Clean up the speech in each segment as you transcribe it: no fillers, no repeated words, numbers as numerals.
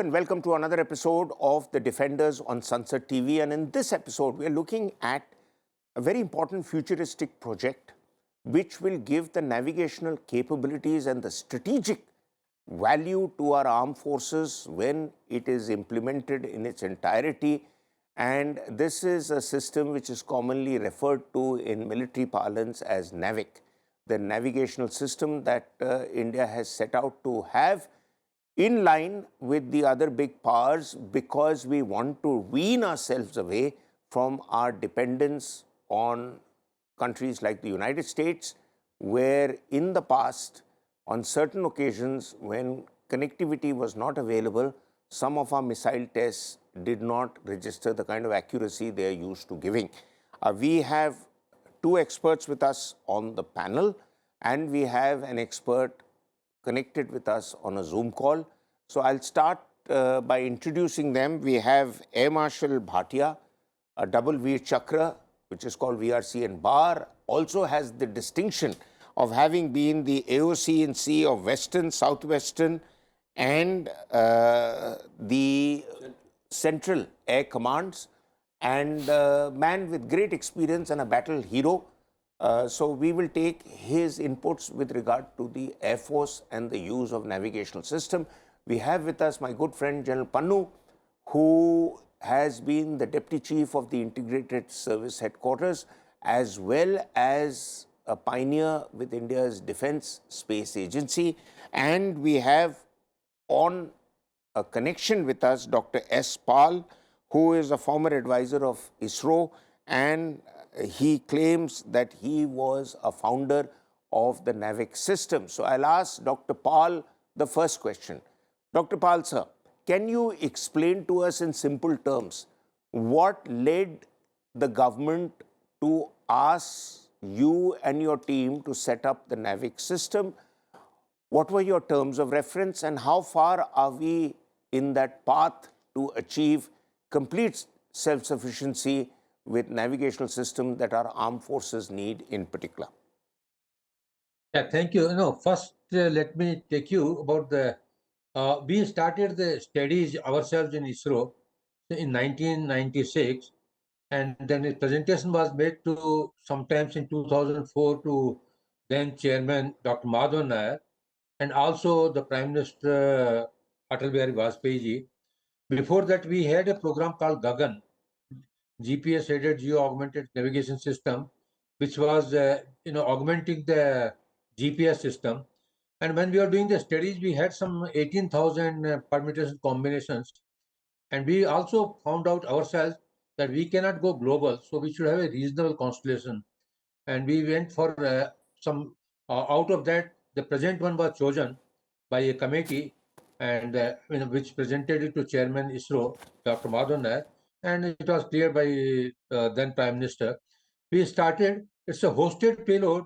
and welcome to another episode of The Defenders on Sunset TV. And in this episode, we are looking at a very important futuristic project which will give the navigational capabilities and the strategic value to our armed forces when it is implemented in its entirety. And this is a system which is commonly referred to in military parlance as NAVIC, the navigational system that India has set out to have in line with the other big powers, because we want to wean ourselves away from our dependence on countries like the United States, where in the past, on certain occasions when connectivity was not available, some of our missile tests did not register the kind of accuracy they are used to giving. We have two experts with us on the panel, and we have an expert connected with us on a Zoom call. So I'll start by introducing them. We have Air Marshal Bhatia, a double Veer Chakra, which is called VRC and BAR, also has the distinction of having been the AOC in C of Western, Southwestern, and the Central Air Commands, and a man with great experience and a battle hero. So we will take his inputs with regard to the Air Force and the use of navigational system. We have with us my good friend General Pannu, who has been the Deputy Chief of the Integrated Service Headquarters, as well as a pioneer with India's Defence Space Agency. And we have on a connection with us Dr. S. Pal, who is a former advisor of ISRO, and he claims that he was a founder of the NAVIC system. So I'll ask Dr. Pal the first question. Dr. Pal, sir, can you explain to us in simple terms what led the government to ask you and your team to set up the NAVIC system? What were your terms of reference, and how far are we in that path to achieve complete self-sufficiency with navigational system that our armed forces need in particular? Yeah, thank you. First, let me take you about the. We started the studies ourselves in ISRO in 1996, and then a presentation was made to sometimes in 2004 to then Chairman Dr. Madhav Nair, and also the Prime Minister Atal Bihari Vajpayee ji. Before that, we had a program called Gagan, GPS-aided geo-augmented navigation system, which was augmenting the GPS system. And when we were doing the studies, we had some 18,000 permutations combinations, and we also found out ourselves that we cannot go global, so we should have a reasonable constellation. And we went for some out of that, the present one was chosen by a committee, and which presented it to Chairman ISRO, Dr. Madhav Nair, and it was cleared by then Prime Minister. We started. It's a hosted payload,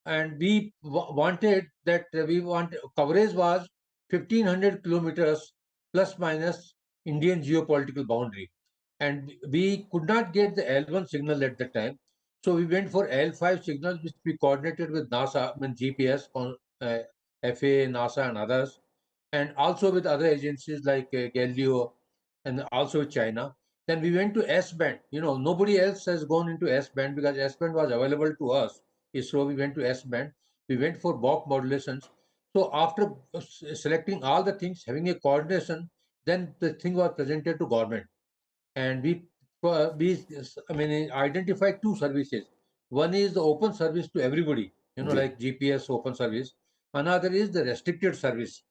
and we wanted that coverage was 1,500 kilometers plus minus Indian geopolitical boundary, and we could not get the L1 signal at the time, so we went for L5 signals, which we coordinated with NASA, GPS, FAA, NASA, and others, and also with other agencies like Galileo, and also with China. Then we went to S band. Nobody else has gone into S band because S band was available to us. So we went to S band. We went for BOC modulations. So after selecting all the things, having a coordination, then the thing was presented to government, and we identified two services. One is the open service to everybody, like GPS open service. Another is the restricted service.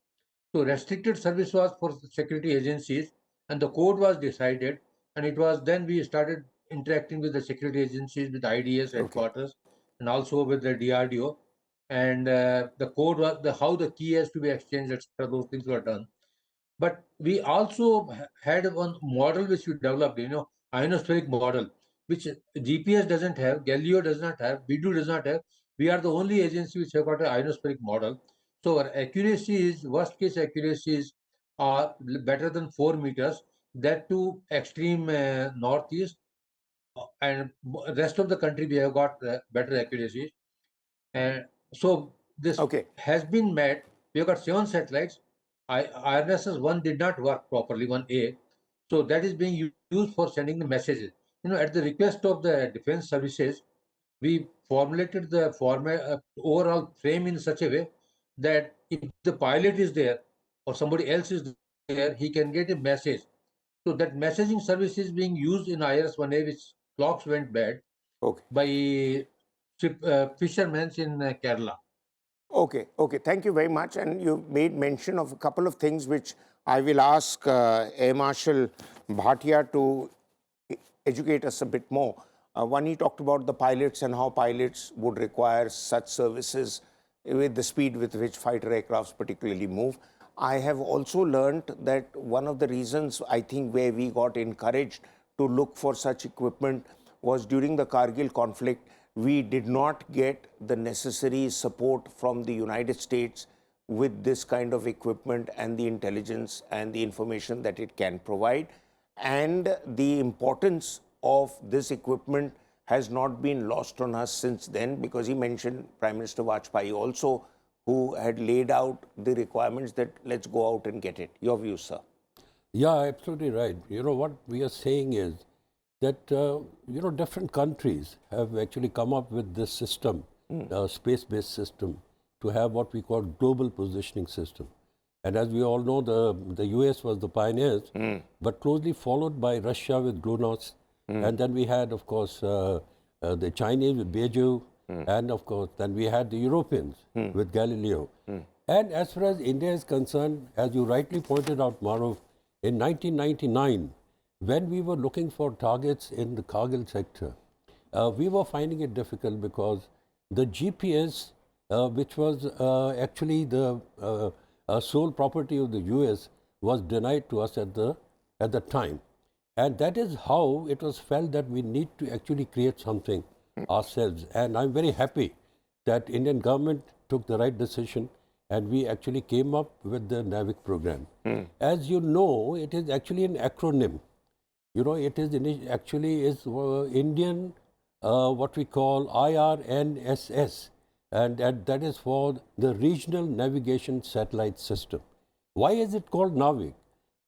So restricted service was for security agencies, and the code was decided, and it was then we started interacting with the security agencies, with IDS headquarters, and also with the DRDO, and the code was how the key has to be exchanged, etc. Those things were done. But we also had one model which we developed, ionospheric model, which GPS doesn't have, Galileo does not have, BDU does not have. We are the only agency which have got an ionospheric model. So our accuracies, worst case accuracies, are better than 4 meters, that to extreme northeast, and rest of the country we have got better accuracies. And so this has been met. We have got 7 satellites. IRSS 1 did not work properly, 1A. So that is being used for sending the messages. At the request of the defense services, we formulated the overall frame in such a way that if the pilot is there or somebody else is there, he can get a message. So that messaging service is being used in IRS-1A, which clocks went bad Okay. by fishermen in Kerala. Okay, okay. Thank you very much. And you made mention of a couple of things which I will ask Air Marshal Bhatia to educate us a bit more. One, he talked about the pilots and how pilots would require such services with the speed with which fighter aircrafts particularly move. I have also learned that one of the reasons I think where we got encouraged to look for such equipment was during the Kargil conflict. We did not get the necessary support from the United States with this kind of equipment and the intelligence and the information that it can provide. And the importance of this equipment has not been lost on us since then, because he mentioned Prime Minister Vajpayee also, who had laid out the requirements that let's go out and get it. Your view, sir? Yeah, absolutely right. What we are saying is that, different countries have actually come up with this system, space-based system, to have what we call global positioning system. And as we all know, the US was the pioneers, but closely followed by Russia with GLONASS. And then we had, of course, the Chinese with Beidou, and of course, then we had the Europeans with Galileo. And as far as India is concerned, as you rightly pointed out, Maruf, in 1999, when we were looking for targets in the Kargil sector, we were finding it difficult because the GPS, which was actually the sole property of the US, was denied to us at the time. And that is how it was felt that we need to actually create something ourselves. And I'm very happy that Indian government took the right decision and we actually came up with the NAVIC program. As you know, it is actually an acronym. It is actually is Indian, what we call IRNSS, and that is for the Regional Navigation Satellite System. Why is it called NAVIC?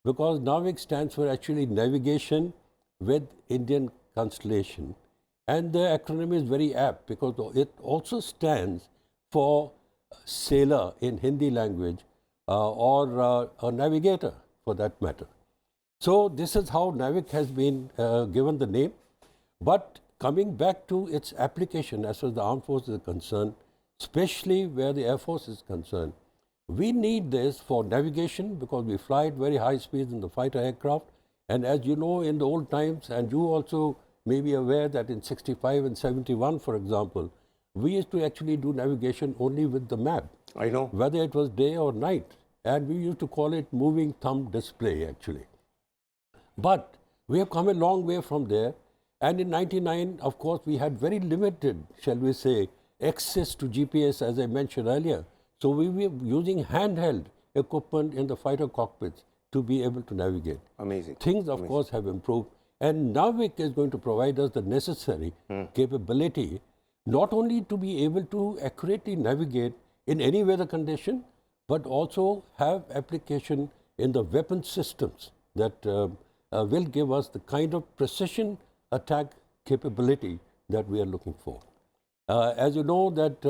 Because NAVIC stands for actually navigation with Indian constellation. And the acronym is very apt because it also stands for sailor in Hindi language or a navigator for that matter. So this is how NAVIC has been given the name. But coming back to its application as far as the armed forces are concerned, especially where the Air Force is concerned, we need this for navigation because we fly at very high speeds in the fighter aircraft. And as you know, in the old times, and you also may be aware that in 65 and 71, for example, we used to actually do navigation only with the map. I know. Whether it was day or night. And we used to call it moving thumb display, actually. But we have come a long way from there. And in 99, of course, we had very limited, shall we say, access to GPS, as I mentioned earlier. So we were using handheld equipment in the fighter cockpits to be able to navigate. Amazing. Things, of course, have improved. And NAVIC is going to provide us the necessary capability, not only to be able to accurately navigate in any weather condition, but also have application in the weapon systems that will give us the kind of precision attack capability that we are looking for. As you know that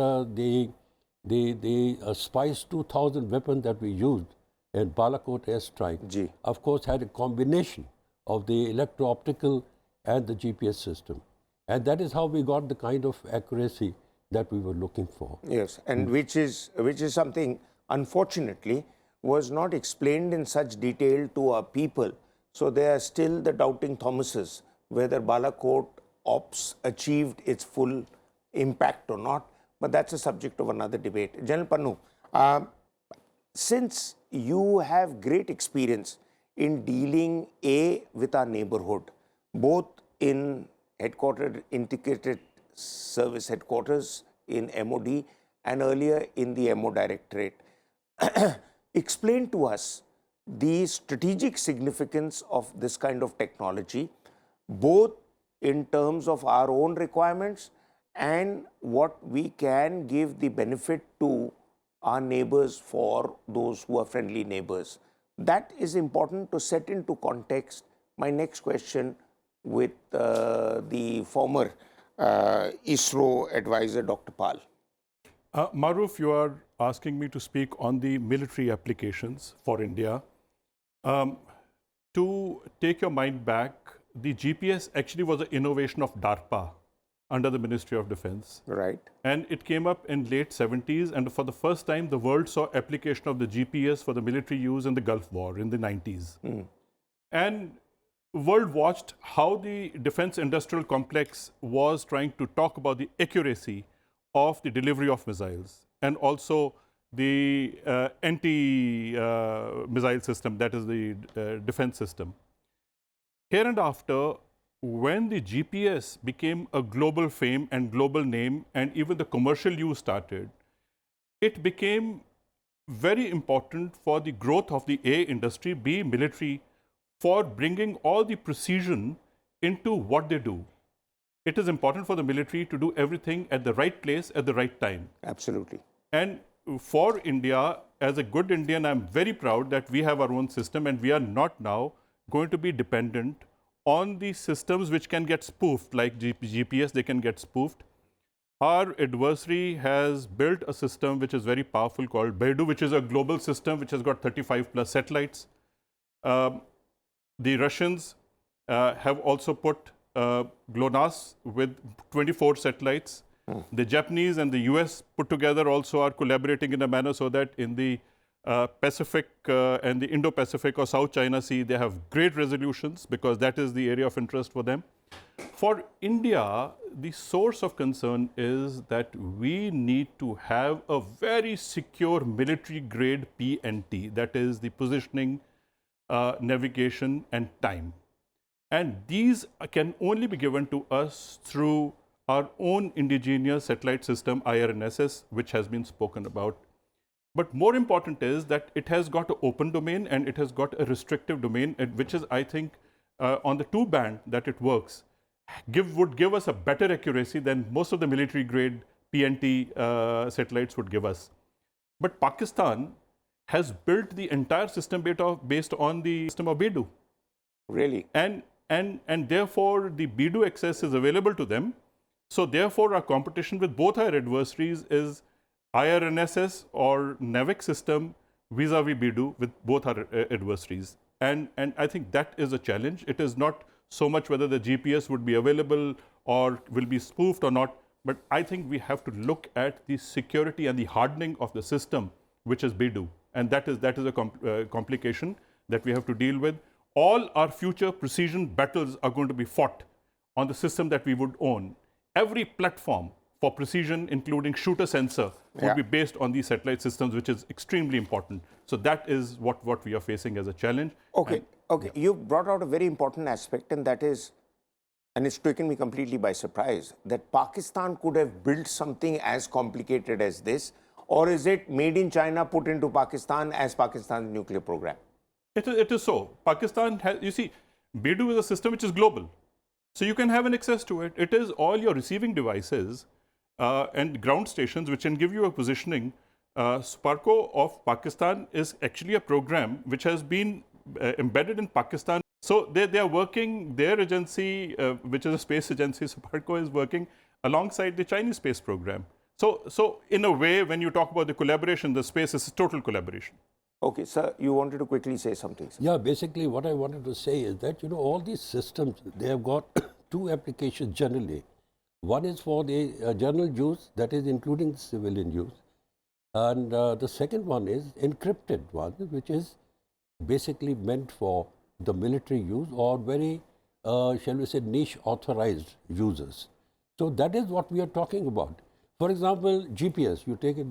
the Spice 2000 weapon that we used in Balakot airstrike, of course, had a combination of the electro-optical and the GPS system. And that is how we got the kind of accuracy that we were looking for. Yes, and which is something, unfortunately, was not explained in such detail to our people. So there are still the doubting Thomases, whether Balakot Ops achieved its full impact or not. But that's a subject of another debate. General Pannu, since you have great experience in dealing with our neighborhood, both in integrated service headquarters in MOD and earlier in the MO Directorate, explain to us the strategic significance of this kind of technology, both in terms of our own requirements and what we can give the benefit to our neighbors for those who are friendly neighbors. That is important to set into context my next question with the former ISRO advisor, Dr. Pal. Maruf, you are asking me to speak on the military applications for India. To take your mind back, the GPS actually was an innovation of DARPA under the Ministry of Defense. Right. And it came up in late 70s, and for the first time, the world saw application of the GPS for the military use in the Gulf War in the 90s. And world watched how the defense industrial complex was trying to talk about the accuracy of the delivery of missiles and also the anti-missile system, that is the defense system. Here and after, when the GPS became a global fame and global name, and even the commercial use started, it became very important for the growth of the A industry, B military, for bringing all the precision into what they do. It is important for the military to do everything at the right place at the right time. Absolutely. And for India, as a good Indian, I'm very proud that we have our own system and we are not now going to be dependent on the systems which can get spoofed, like GPS, they can get spoofed. Our adversary has built a system which is very powerful called Beidou, which is a global system which has got 35 plus satellites. The Russians have also put GLONASS with 24 satellites. The Japanese and the US put together also are collaborating in a manner so that in the Pacific and the Indo-Pacific or South China Sea, they have great resolutions because that is the area of interest for them. For India, the source of concern is that we need to have a very secure military-grade PNT, that is the positioning, navigation, and time. And these can only be given to us through our own indigenous satellite system, IRNSS, which has been spoken about. But more important is that it has got an open domain and it has got a restrictive domain, which is, I think, on the 2-band that it works, would give us a better accuracy than most of the military-grade PNT satellites would give us. But Pakistan has built the entire system based on the system of Beidou. Really? And therefore, the Beidou access is available to them. So therefore, our competition with both our adversaries is IRNSS or NAVIC system vis-a-vis Beidou with both our adversaries. And I think that is a challenge. It is not so much whether the GPS would be available or will be spoofed or not, but I think we have to look at the security and the hardening of the system, which is Beidou. And that is a complication that we have to deal with. All our future precision battles are going to be fought on the system that we would own. Every platform for precision, including shooter sensor, would be based on these satellite systems, which is extremely important. So that is what we are facing as a challenge. Okay, you brought out a very important aspect, and that is, and it's taken me completely by surprise, that Pakistan could have built something as complicated as this, or is it made in China, put into Pakistan as Pakistan's nuclear program? It is so. Pakistan has, you see, Beidou is a system which is global. So you can have an access to it. It is all your receiving devices and ground stations which can give you a positioning. Sparko of Pakistan is actually a program which has been embedded in Pakistan. So they are working, their agency, which is a space agency, Sparko is working alongside the Chinese space program. So in a way, when you talk about the collaboration, the space is a total collaboration. Okay, sir, you wanted to quickly say something, sir. Yeah, basically what I wanted to say is that, all these systems, they have got two applications generally. One is for the general use, that is including civilian use. And the second one is encrypted one, which is basically meant for the military use or very, shall we say, niche authorized users. So that is what we are talking about. For example, GPS, you take it,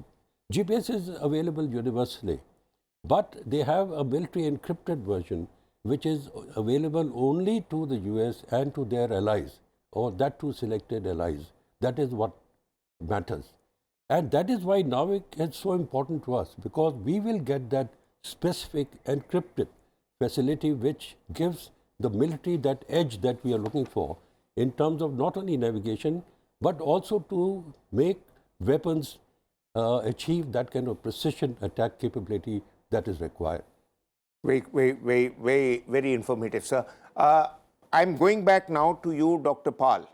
GPS is available universally. But they have a military encrypted version which is available only to the US and to their allies, or that to selected allies. That is what matters. And that is why NAVIC is so important to us, because we will get that specific encrypted facility which gives the military that edge that we are looking for in terms of not only navigation, but also to make weapons achieve that kind of precision attack capability that is required. Very informative, sir. I'm going back now to you, Dr. Pal.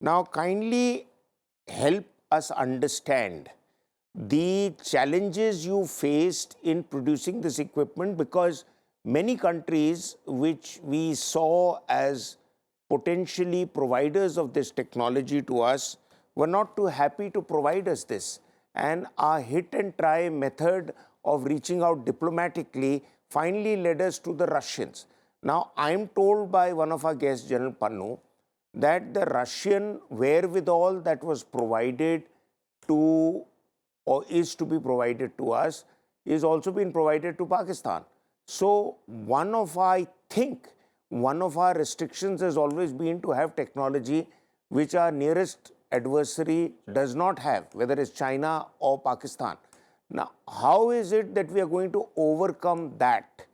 Now, kindly help us understand the challenges you faced in producing this equipment, because many countries which we saw as potentially providers of this technology to us were not too happy to provide us this. And our hit and try method of reaching out diplomatically finally led us to the Russians. Now, I'm told by one of our guests, General Pannu, that the Russian wherewithal that was provided to, or is to be provided to us, is also being provided to Pakistan. So one of our restrictions has always been to have technology which our nearest adversary does not have, whether it's China or Pakistan. Now, how is it that we are going to overcome that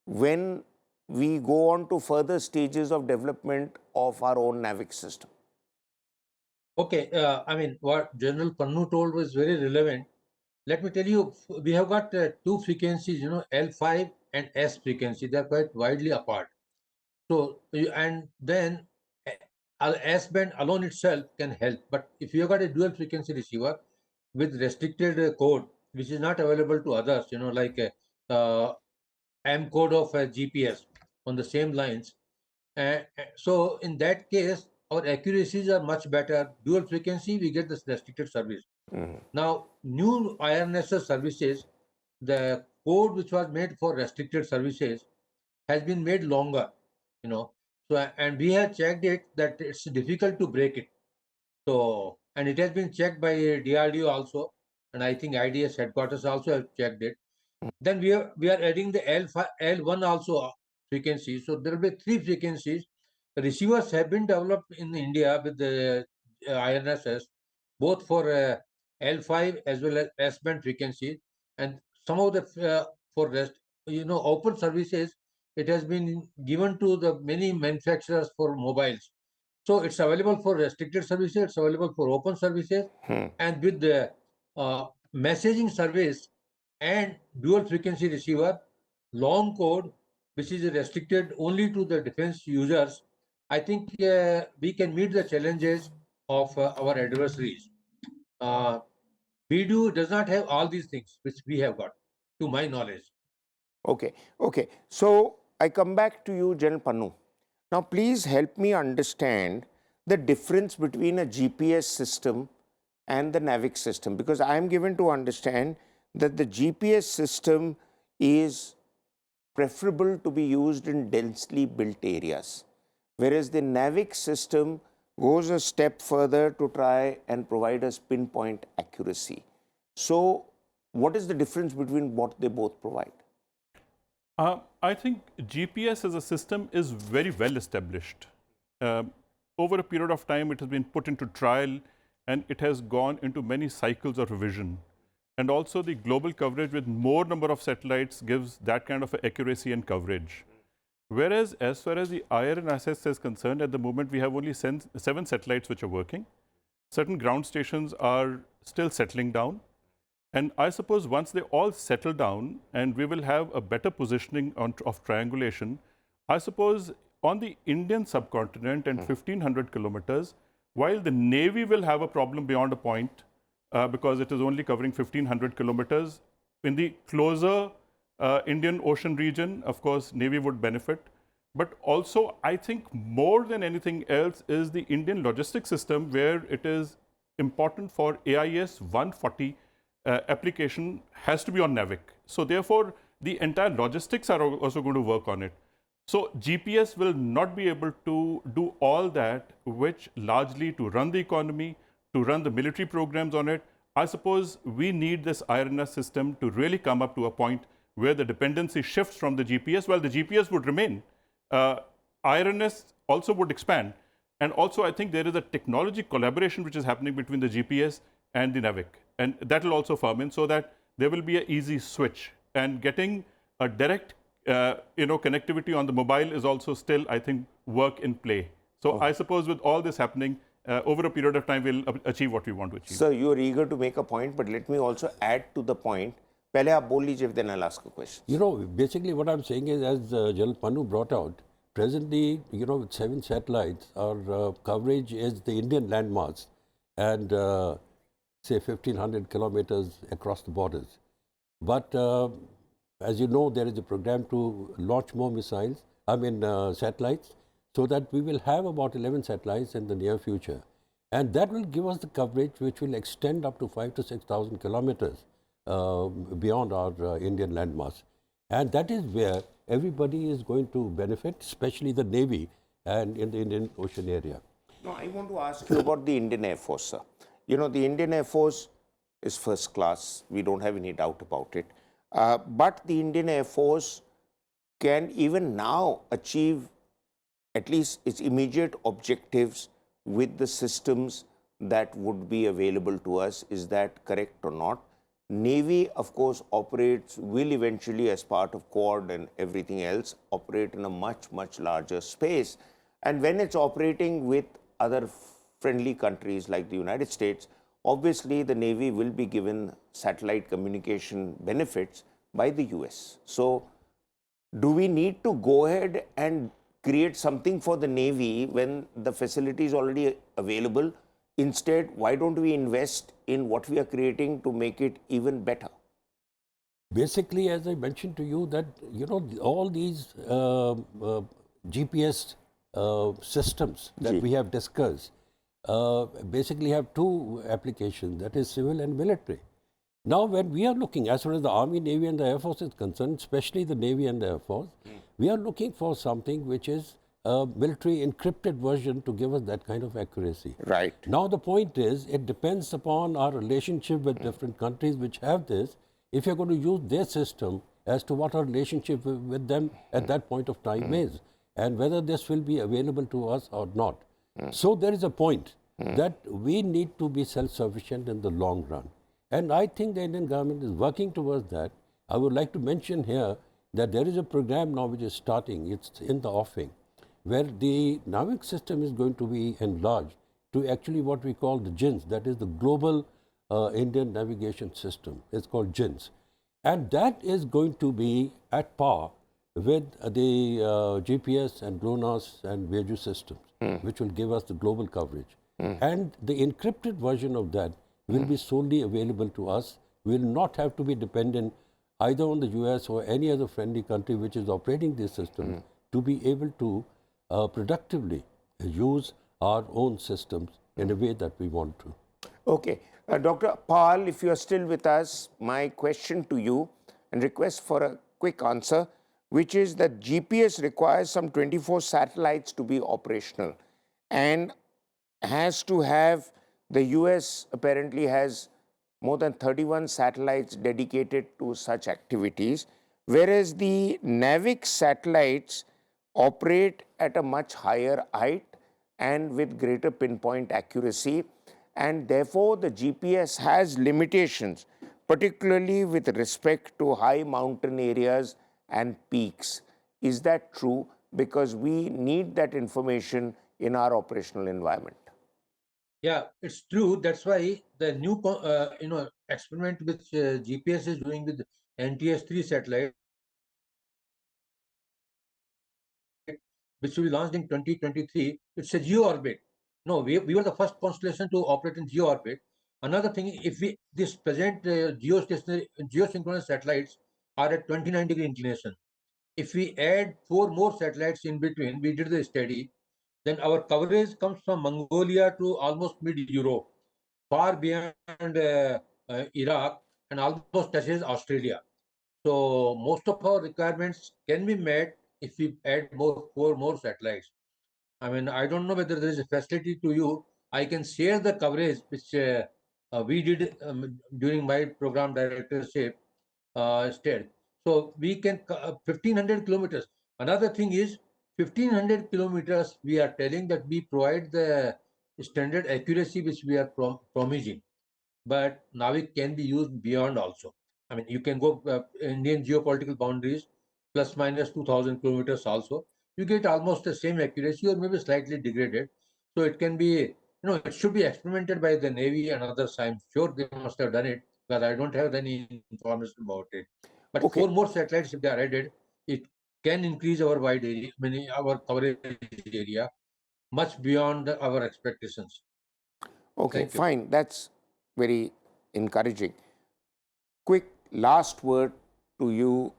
when we go on to further stages of development of our own NAVIC system? Okay, I mean, what General Pannu told was very relevant. Let me tell you, we have got two frequencies, L5 and S frequency. They're quite widely apart. So, and then S band alone itself can help. But if you have got a dual frequency receiver with restricted code, which is not available to others, like M code of GPS on the same lines. So in that case, our accuracies are much better. Dual frequency, we get this restricted service. Now, new IRNSS services, the code which was made for restricted services has been made longer, So, and we have checked it that it's difficult to break it. So, and it has been checked by DRDO also, and I think IDS headquarters also have checked it. Then we are adding the L1 also frequency. So there will be three frequencies. The receivers have been developed in India with the INSS, both for L5 as well as S-band frequencies, and some of the for rest, open services. It has been given to the many manufacturers for mobiles. So it's available for restricted services, it's available for open services, and with the messaging service and dual frequency receiver, long code, which is restricted only to the defense users, I think we can meet the challenges of our adversaries. BDU does not have all these things which we have got, to my knowledge. Okay. So I come back to you, General Pannu. Now, please help me understand the difference between a GPS system and the NAVIC system, because I am given to understand that the GPS system is preferable to be used in densely built areas, whereas the NAVIC system goes a step further to try and provide us pinpoint accuracy. So, what is the difference between what they both provide? I think GPS as a system is very well established. Over a period of time, it has been put into trial and it has gone into many cycles of revision. And also the global coverage with more number of satellites gives that kind of accuracy and coverage. Whereas as far as the IRNSS is concerned, at the moment we have only 7 satellites which are working. Certain ground stations are still settling down. And I suppose once they all settle down and we will have a better positioning of triangulation, I suppose on the Indian subcontinent and 1500 kilometers, while the Navy will have a problem beyond a point because it is only covering 1500 kilometers, in the closer Indian Ocean region, of course, Navy would benefit. But also, I think more than anything else is the Indian logistics system, where it is important for AIS 140 application has to be on NAVIC. So therefore, the entire logistics are also going to work on it. So GPS will not be able to do all that, which largely to run the economy, to run the military programs on it. I suppose we need this IRNS system to really come up to a point where the dependency shifts from the GPS. While the GPS would remain, IRNS also would expand. And also, I think there is a technology collaboration which is happening between the GPS and the NAVIC. And that will also firm in so that there will be an easy switch. And getting a direct connectivity on the mobile is also still, I think, work in play. So I suppose with all this happening, over a period of time, we'll achieve what we want to achieve. Sir, you are eager to make a point, but let me also add to the point. Pehle aap bol lijiye, then I'll ask a question. You know, basically what I'm saying is, as General Panu brought out, presently, you know, with 7 satellites, our coverage is the Indian landmass and say 1,500 kilometers across the borders. But as you know, there is a program to launch more missiles, satellites, so that we will have about 11 satellites in the near future. And that will give us the coverage which will extend up to 5,000 to 6,000 kilometers beyond our Indian landmass. And that is where everybody is going to benefit, especially the Navy and in the Indian Ocean area. No, I want to ask you about the Indian Air Force, sir. You know, the Indian Air Force is first class. We don't have any doubt about it. But the Indian Air Force can even now achieve at least its immediate objectives with the systems that would be available to us. Is that correct or not? Navy, of course, will eventually, as part of Quad and everything else, operate in a much, much larger space. And when it's operating with other friendly countries like the United States, obviously the Navy will be given satellite communication benefits by the US. So, do we need to go ahead and create something for the Navy when the facility is already available? Instead, why don't we invest in what we are creating to make it even better? Basically, as I mentioned to you, that you know all these GPS systems that we have discussed basically have 2 applications, that is civil and military. Now, when we are looking, as far as the Army, Navy and the Air Force is concerned, especially the Navy and the Air Force, we are looking for something which is a military encrypted version to give us that kind of accuracy. Right. Now, the point is, it depends upon our relationship with different countries which have this. If you're going to use their system, as to what our relationship with them at that point of time is, and whether this will be available to us or not. So, there is a point that we need to be self-sufficient in the long run. And I think the Indian government is working towards that. I would like to mention here that there is a program now which is starting, it's in the offing, where the NAVIC system is going to be enlarged to actually what we call the GINS, that is the Global Indian Navigation System. It's called GINS. And that is going to be at par with the GPS and GLONASS and Veju systems, which will give us the global coverage. And the encrypted version of that will be solely available to us. We will not have to be dependent either on the US or any other friendly country which is operating this system to be able to productively use our own systems in a way that we want to. Okay. Dr. Pal, if you are still with us, my question to you and request for a quick answer, which is that GPS requires some 24 satellites to be operational and has to have, the US apparently has more than 31 satellites dedicated to such activities, whereas the NAVIC satellites operate at a much higher height and with greater pinpoint accuracy, and therefore the GPS has limitations, particularly with respect to high mountain areas and peaks. Is that true? Because we need that information in our operational environment. Yeah, it's true. That's why the new experiment which GPS is doing with NTS-3 satellite, which will be launched in 2023, it's a geo orbit. No, we were the first constellation to operate in geo orbit. Another thing, if this present geosynchronous satellites are at 29-degree inclination. If we add 4 more satellites in between, we did the study, then our coverage comes from Mongolia to almost mid-Europe, far beyond Iraq, and almost touches Australia. So most of our requirements can be met if we add 4 more satellites. I mean, I don't know whether there is a facility to you. I can share the coverage which we did during my program directorship state. So we can 1500 kilometers. Another thing is 1500 kilometers. We are telling that we provide the standard accuracy which we are promising, but now it can be used beyond also. I mean, you can go Indian geopolitical boundaries plus minus 2000 kilometers also. You get almost the same accuracy or maybe slightly degraded. So it can be it should be experimented by the Navy and others. I'm sure they must have done it, but I don't have any information about it. But Okay. 4 more satellites, if they are added, it can increase our wide area, our coverage area, much beyond our expectations. Okay, Thank you. fine. That's very encouraging. Quick last word to you,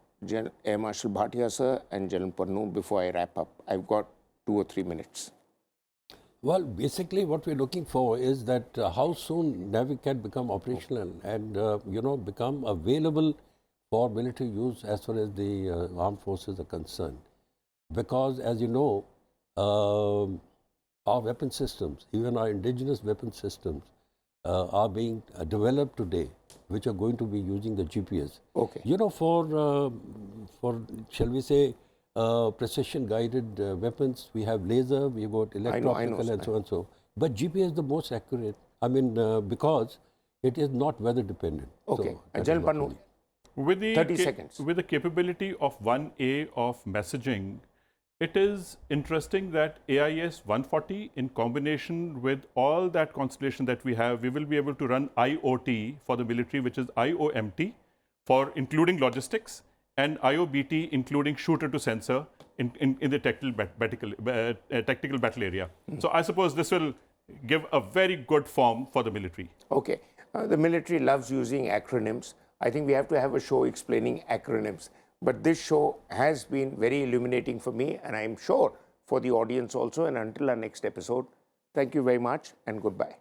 Air Marshal Bhatia sir and General Pannu, before I wrap up. I've got 2 or 3 minutes. Well, basically, what we're looking for is that how soon Navy can become operational and become available for military use as far as the armed forces are concerned. Because, as you know, our weapon systems, even our indigenous weapon systems, are being developed today, which are going to be using the GPS. Okay. For shall we say, precision-guided weapons, we have laser, we have got electro-optical and so on and so. But GPS is the most accurate. I mean, because it is not weather dependent. Okay. So that is General what we Pannu, need. With the 30 seconds. With the capability of 1A of messaging, it is interesting that AIS 140 in combination with all that constellation that we have, we will be able to run IoT for the military, which is IOMT for including logistics, and IOBT including shooter to sensor in the tactical battle area. So I suppose this will give a very good form for the military. Okay. The military loves using acronyms. I think we have to have a show explaining acronyms. But this show has been very illuminating for me, and I'm sure for the audience also. And until our next episode, thank you very much and goodbye.